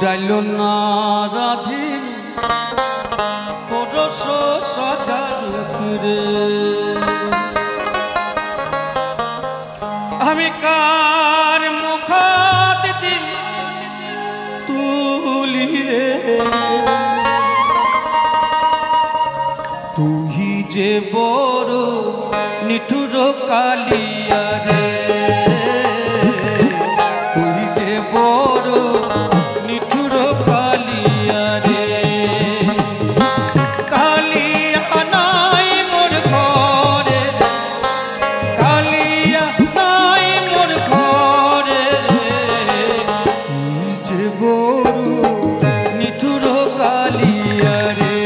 ডাইল না রাধিন পরশ সাজাল রে আমি কার মুখাত দিন তুলি রে তুই যে বড় নিঠুর কালিয়া রে তুই যে বড় নিঠুর কালিয়া রে কালিয়া নাই মোর ঘরে কালিয়া নাই মোর ঘরে তুই যে বড় নিঠুর কালিয়া রে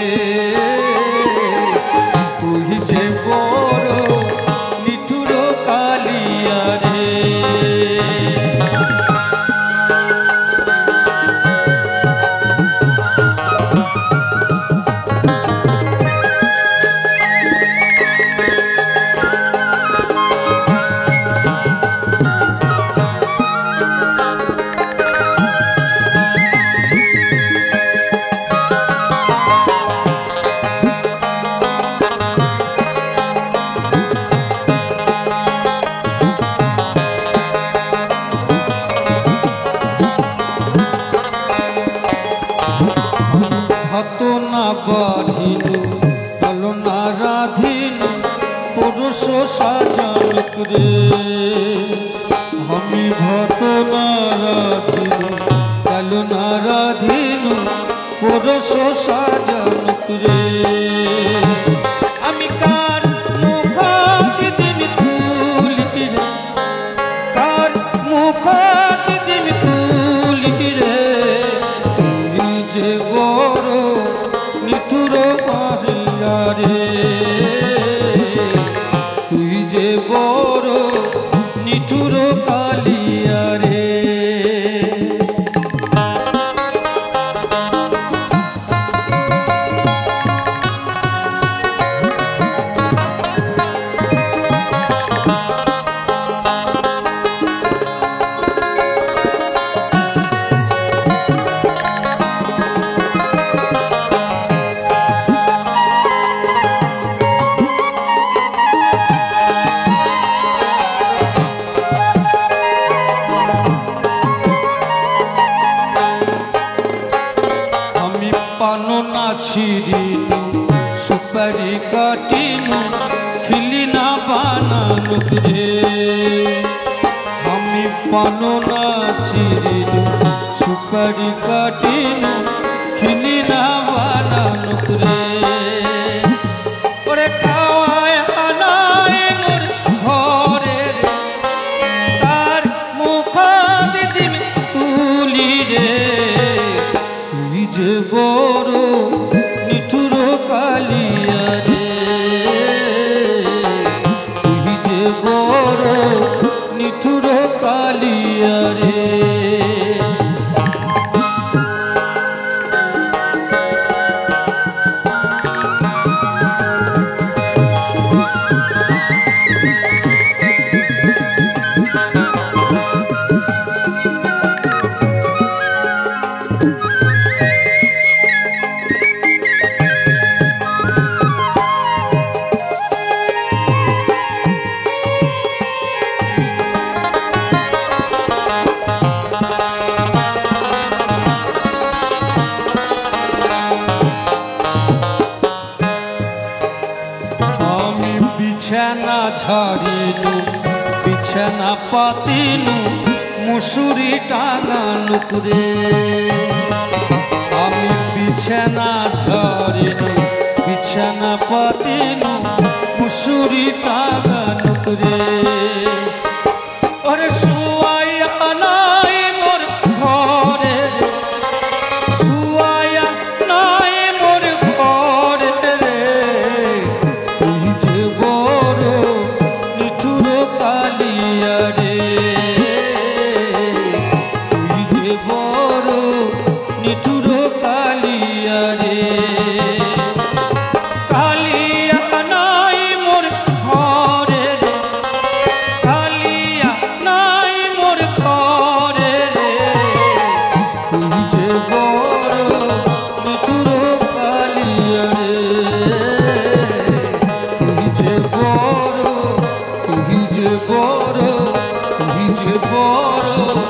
তুই যে বড় নিঠুর কালিয়া রে হতো না বাঁধিনু বলো না রাধিনু পুরুষ সাজালুক রে আমি হত না রাধিনু বলো না রাধিনু পুরুষ সাজালুক রে আমি কার মুখাত দিন তুলি রে কার মুখাত দিন তুলি রে তুই যে বড় নিঠুর কালিয়া রে তুই যে বড় নিঠুর কালিয়া রে পানো না ছিড়িনু সুপারি কাটিনু খিলি না বানানো রে আমি পানো না ছিড়িনু সুপারি কাটিনু খিলি না বানানো রে ওরে খাওয়ায় আনায় মোর ঘরে রে তার মুখাত দিন তুলি রে তুই যে বড় নিঠুর কালিয়া রে তুই যে বড় নিঠুর কালিয়া রে বিছানা ঝাড়িনু বিছানা পাতিনু মুসুরি টাঙানু রে আমি বিছানা ঝাড়িনু বিছানা পাতিনু মুসুরি টাঙানু রে ওরে শুয়াইয়া নাই মোর ঘরে রে শুয়াইয়া নাই মোর ঘরে রে তুই যে বড় নিঠুর কালিয়া রে তুই যে বড় নিঠুর কালিয়া রে কালিয়া নাই মোর ঘরে রে কালিয়া নাই মোর ঘরে রে তুই যে বড়